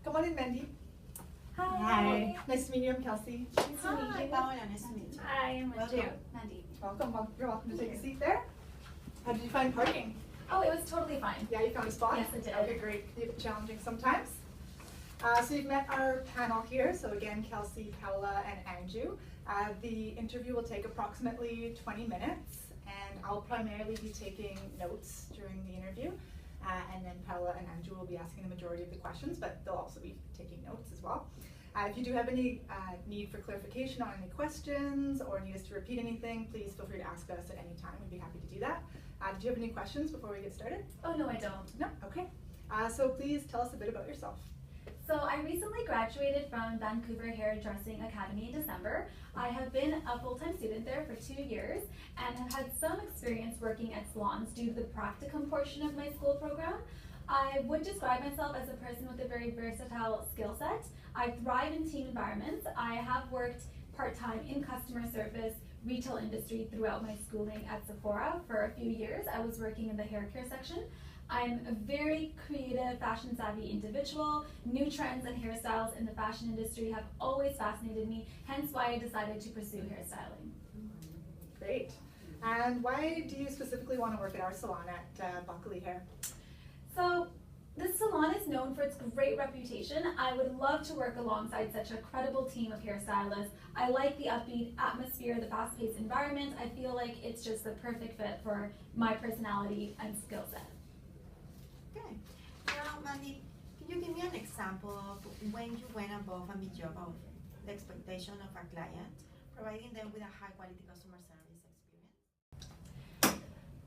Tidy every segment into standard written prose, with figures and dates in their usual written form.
Come on in, Mandy. Hi. Nice to meet you. I'm Kelsey. Nice to meet you. Paola, nice to meet you. Hi, I'm Manju. Mandy. Welcome. You're welcome to take a seat there. How did you find parking? Oh, it was totally fine. Yeah, you found a spot? Yes, I did. Okay, great. A bit challenging sometimes. So you've met our panel here. So again, Kelsey, Paola, and Anju. The interview will take approximately 20 minutes, and I'll primarily be taking notes during the interview. And then Paola and Anju will be asking the majority of the questions, but they'll also be taking notes as well. If you do have any need for clarification on any questions or need us to repeat anything, please feel free to ask us at any time. We'd be happy to do that. Did you have any questions before we get started? Oh, no, I don't. No? Okay. So please tell us a bit about yourself. So I recently graduated from Vancouver Hairdressing Academy in December. I have been a full-time student there for 2 years and have had some experience working at salons due to the practicum portion of my school program. I would describe myself as a person with a very versatile skill set. I thrive in team environments. I have worked part-time in customer service, retail industry throughout my schooling at Sephora for a few years. I was working in the hair care section. I'm a very creative, fashion-savvy individual. New trends and hairstyles in the fashion industry have always fascinated me, hence why I decided to pursue hairstyling. Great. And why do you specifically want to work at our salon at Buckley Hair? So, this salon is known for its great reputation. I would love to work alongside such a credible team of hairstylists. I like the upbeat atmosphere, the fast-paced environment. I feel like it's just the perfect fit for my personality and skill set. Okay. Now, Mandy, can you give me an example of when you went above and beyond of the expectation of a client, providing them with a high-quality customer service experience?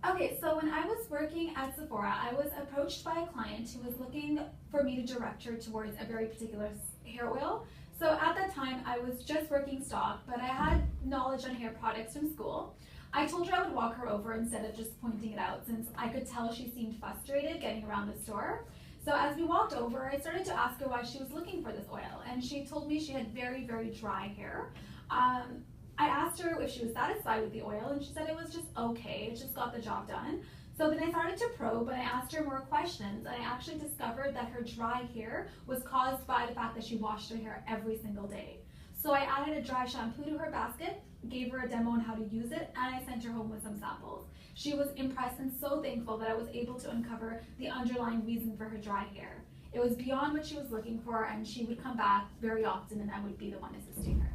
Okay, so when I was working at Sephora, I was approached by a client who was looking for me to direct her towards a very particular hair oil. So at that time, I was just working stock, but I had knowledge on hair products from school. I told her I would walk her over instead of just pointing it out, since I could tell she seemed frustrated getting around the store. So as we walked over, I started to ask her why she was looking for this oil, and she told me she had very, very dry hair. I asked her if she was satisfied with the oil, and she said it was just okay, it just got the job done. So then I started to probe, and I asked her more questions, and I actually discovered that her dry hair was caused by the fact that she washed her hair every single day. So I added a dry shampoo to her basket, gave her a demo on how to use it, and I sent her home with some samples. She was impressed and so thankful that I was able to uncover the underlying reason for her dry hair. It was beyond what she was looking for, and she would come back very often, and I would be the one assisting her.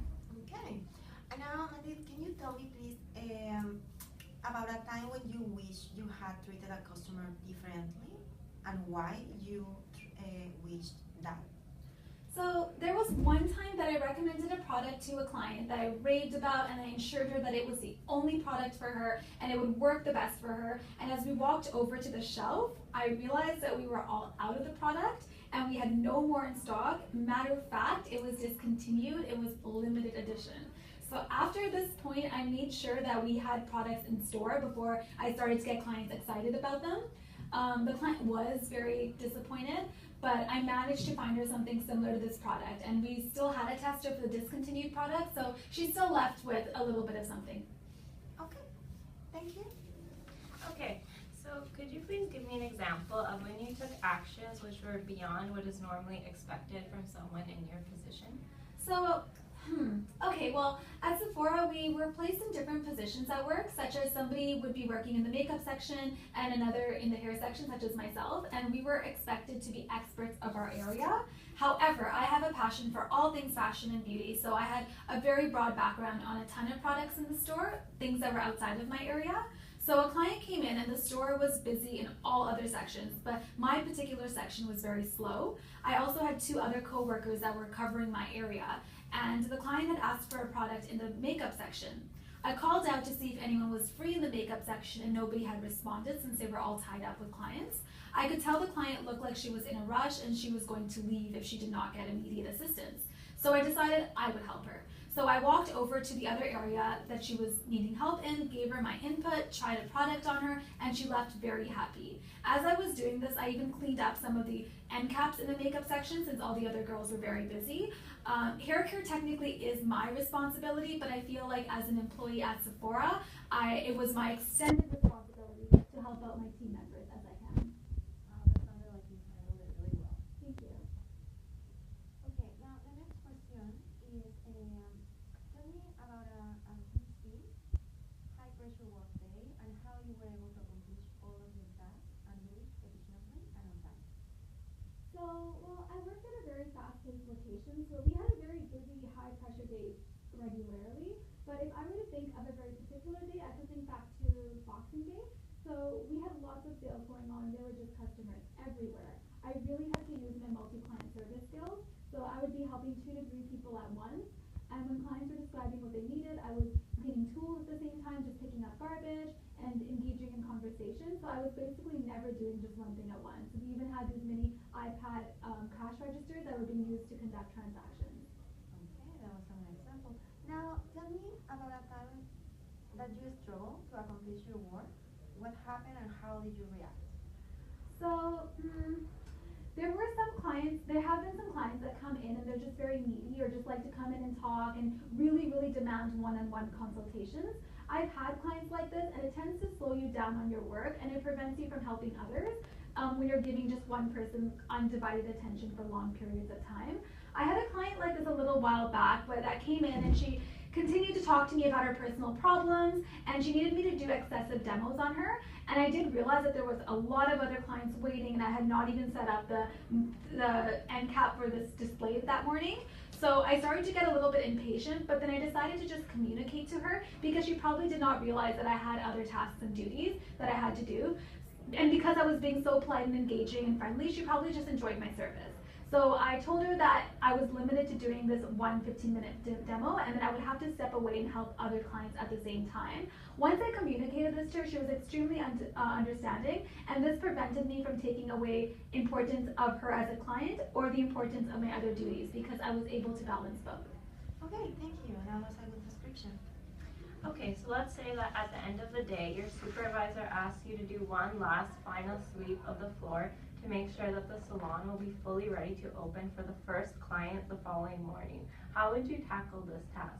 Okay. And now, Mandy, can you tell me, please, about a time when you wish you had treated a customer differently, and why you wished that? So there was one time that I recommended a product to a client that I raved about, and I assured her that it was the only product for her and it would work the best for her. And as we walked over to the shelf, I realized that we were all out of the product and we had no more in stock. Matter of fact, it was discontinued. It was limited edition. So after this point, I made sure that we had products in store before I started to get clients excited about them. The client was very disappointed, but I managed to find her something similar to this product, and we still had a tester for the discontinued product, so she's still left with a little bit of something. Okay, thank you. Okay, so could you please give me an example of when you took actions which were beyond what is normally expected from someone in your position? So, okay, well, at Sephora, we were placed in different positions at work, such as somebody would be working in the makeup section and another in the hair section, such as myself, and we were expected to be experts of our area. However, I have a passion for all things fashion and beauty, so I had a very broad background on a ton of products in the store, things that were outside of my area. So a client came in and the store was busy in all other sections, but my particular section was very slow. I also had 2 other co-workers that were covering my area, and the client had asked for a product in the makeup section. I called out to see if anyone was free in the makeup section, and nobody had responded since they were all tied up with clients. I could tell the client looked like she was in a rush and she was going to leave if she did not get immediate assistance. So I decided I would help her. So I walked over to the other area that she was needing help in, gave her my input, tried a product on her, and she left very happy. As I was doing this, I even cleaned up some of the end caps in the makeup section since all the other girls were very busy. Hair care technically is my responsibility, but I feel like as an employee at Sephora, it was my extended responsibility to help out my team members as I can. That sounded like you handled it really well. Thank you. Well, I worked at a very fast-paced location, so we had a very busy, high-pressure day regularly. But if I were to think of a very particular day, I could think back to Boxing Day. So we had lots of sales going on. There were just customers everywhere. I really had to use my multi-client service skills. So I would be helping 2 to 3 people at once. And when clients were describing what they needed, I was cleaning tools at the same time, just picking up garbage and engaging in conversation. So I was basically never doing just one thing at once. We even had these mini iPad cash registers that were being used to conduct transactions. Okay, that was an example. Now, tell me about a time that you struggled to accomplish your work. What happened and how did you react? So, there have been some clients that come in and they're just very needy or just like to come in and talk and really, really demand one-on-one consultations. I've had clients like this and it tends to slow you down on your work and it prevents you from helping others when you're giving just one person undivided attention for long periods of time. I had a client like this a little while back that came in and she continued to talk to me about her personal problems and she needed me to do excessive demos on her, and I did realize that there was a lot of other clients waiting and I had not even set up the end cap for this display that morning. So I started to get a little bit impatient, but then I decided to just communicate to her because she probably did not realize that I had other tasks and duties that I had to do. And because I was being so polite and engaging and friendly, she probably just enjoyed my service. So I told her that I was limited to doing this one 15-minute demo and that I would have to step away and help other clients at the same time. Once I communicated this to her, she was extremely understanding, and this prevented me from taking away importance of her as a client or the importance of my other duties because I was able to balance both. Okay, thank you. That was a good description. Okay, so let's say that at the end of the day, your supervisor asks you to do one last final sweep of the floor to make sure that the salon will be fully ready to open for the first client the following morning. How would you tackle this task?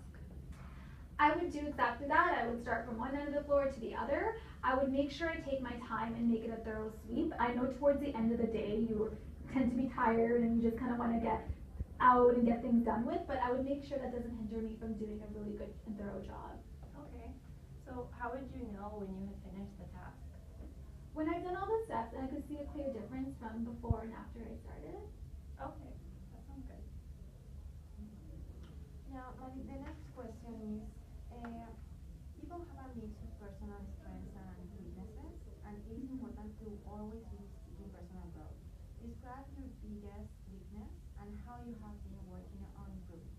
I would do exactly that. I would start from one end of the floor to the other. I would make sure I take my time and make it a thorough sweep. I know towards the end of the day you tend to be tired and you just kind of want to get out and get things done with, but I would make sure that doesn't hinder me from doing a really good and thorough job. Okay, so how would you know when you had finished the task? When I've done all the steps and I could see a clear difference from before and after I started. Okay, that sounds good. Now, the next question is, people have a mix of personal strengths and weaknesses, and it is important to always be seeking personal growth. Describe your biggest weakness and how you have been working on improving.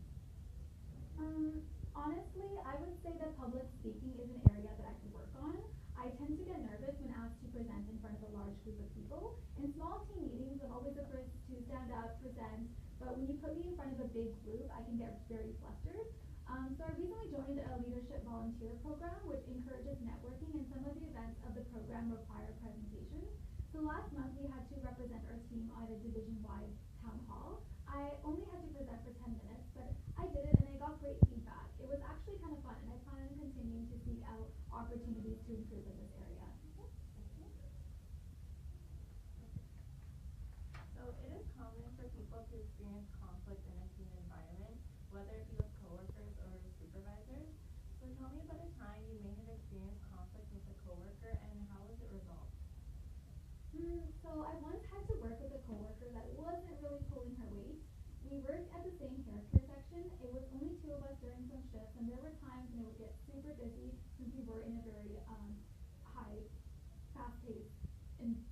Honestly, I would say that public speaking is an area that I could work on. I tend to get nervous when asked to present in front of a large group of people. In small team meetings, I'm always the first to stand up, present, but when you put me in front of a big group, I can get very flustered. So I recently joined a leadership volunteer program, which encourages networking, and some of the events of the program require presentations. So last month, we had to represent our team at a division-wide town hall. I only had to present for 10 minutes, but I did it and I got great feedback. It was actually kind of fun, and I plan on continuing to seek out opportunities to improve in this area. So it is common for people to experience conflict in a team environment, whether it be with coworkers or supervisors. So tell me about a time you may have experienced conflict with a coworker and how was it resolved? So I once had to work with a coworker that wasn't really pulling her weight. We worked at the same hair care section. It was only 2 of us during some shifts, and there were times when it would get super busy since we were in a very high, fast-paced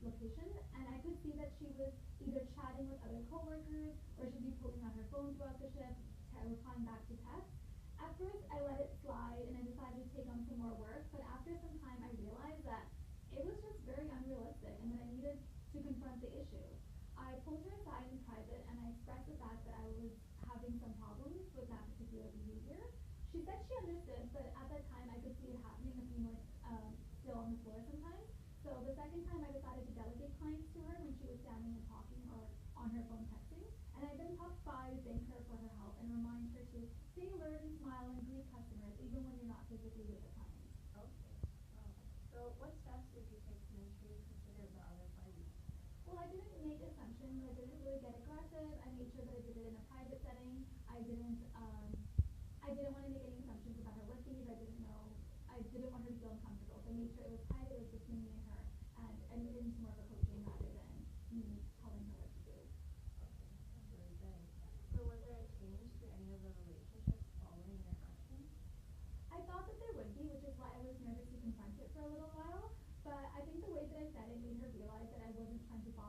location. And I could see that she was either chatting with other coworkers or she'd be pulling on her phone throughout the shift, replying back to texts. At first, I let it slide and I decided to take on some more work, but after some time, I realized that it was just very unrealistic and that I needed to confront the issue. I pulled her aside in private and I expressed the fact that I was having some problems with that particular behavior. She said she understood, but at that time I could see it happening if we weren't still on the floor sometimes. So the second time I decided to delegate clients to her when she was standing and talking or on her phone texting. And I then popped by to thank her for her help and remind her to stay alert and smile and greet customers even when you're not physically with the client. Okay. So what steps did you take to make sure you considered the other party? Well, I didn't make assumptions. I didn't really get aggressive. I made sure that I did it in a private setting. I didn't want to make any assumptions about her work behavior. I didn't want her to feel uncomfortable. So I made sure it was private. It was between me and her, and it into more of a coaching rather than me telling her what to do.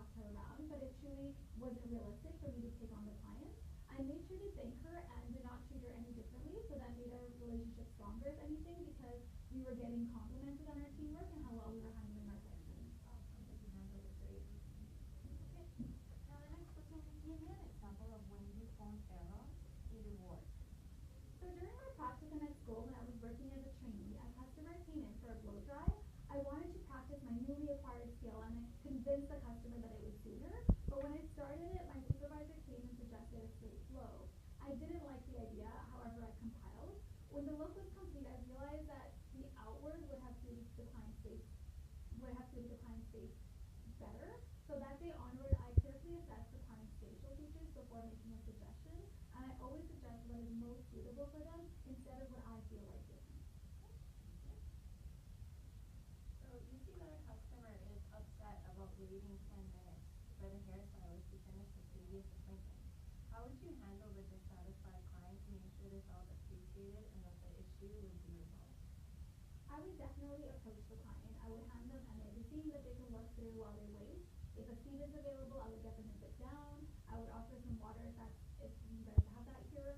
boss her around, but it truly wasn't realistic for me to take on the client. I made sure to thank her and did not treat her any differently, so that made our relationship stronger, if anything, because we were getting complimented on our teamwork and how well we were handling our sections. Awesome that you handled it great. Okay. Now the next question, give me an example of when you found errors in the work. So during my practicum at school, when I was working as a trainee, a customer came in for a blow dry. I wanted to practice my newly acquired skill and I convinced the customer that it would suit her. But when I started it, my supervisor came and suggested a straight flow. I didn't like the idea, however I compiled. When the look was complete, I realized that the outward would have suited the client's face better. So that day onward, I carefully assessed the client's facial features before making a suggestion, and I always suggest what is most suitable for them instead of what I feel like doing. So you see that a customer is upset about waiting 10 minutes for the hairstylist to finish the previous appointment. How would you handle the dissatisfied client to make sure they felt appreciated and that the issue would be resolved? I would definitely approach the client. I would hand them a magazine that they can work through while they wait. If a seat is available, I would get them to sit down. I would offer some water if you guys have that here,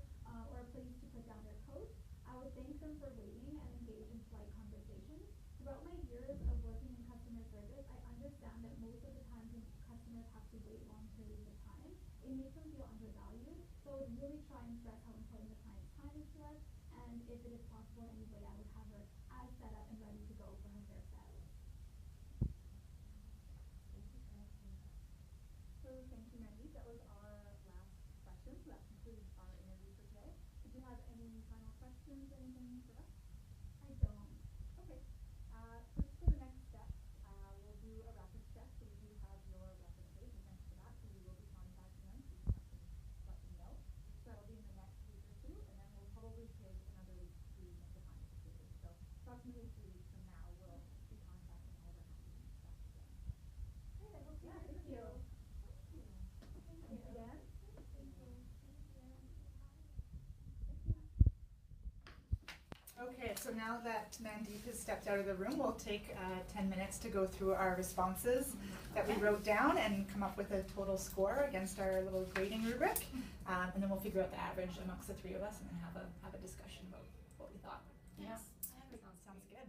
or a place to put down their coats. I would thank them for waiting and engage in polite conversations. Throughout my years of working in customer service, I understand that most of the times when customers have to wait long periods of time, it makes them feel undervalued. So I would really try and stress how important the client's time is to us, and if it is possible in any way, I would have her as set up and ready to go for her hairstylist. Thank you for answering that. So thank you, Mandy. That was our last question. So that concludes our interview for today. Did you have any final questions, anything for us? I don't. Okay. So just for the next steps, we'll do a reference check. So we do have your references, and thanks for that. So we will be contacting them, so you can let them know. So that'll be in the next week or two, and then we'll probably take another week to make the final decision. So approximately 2 weeks from now, we'll be contacting all the applicants and stuff again. Great, I hope to Yeah, hear thank from you. you. Thank you. Thanks again. Thank you. Okay, so now that Mandeep has stepped out of the room, we'll take 10 minutes to go through our responses that we wrote down and come up with a total score against our little grading rubric. And then we'll figure out the average amongst the three of us and then have a discussion about what we thought. Yes. Sounds good.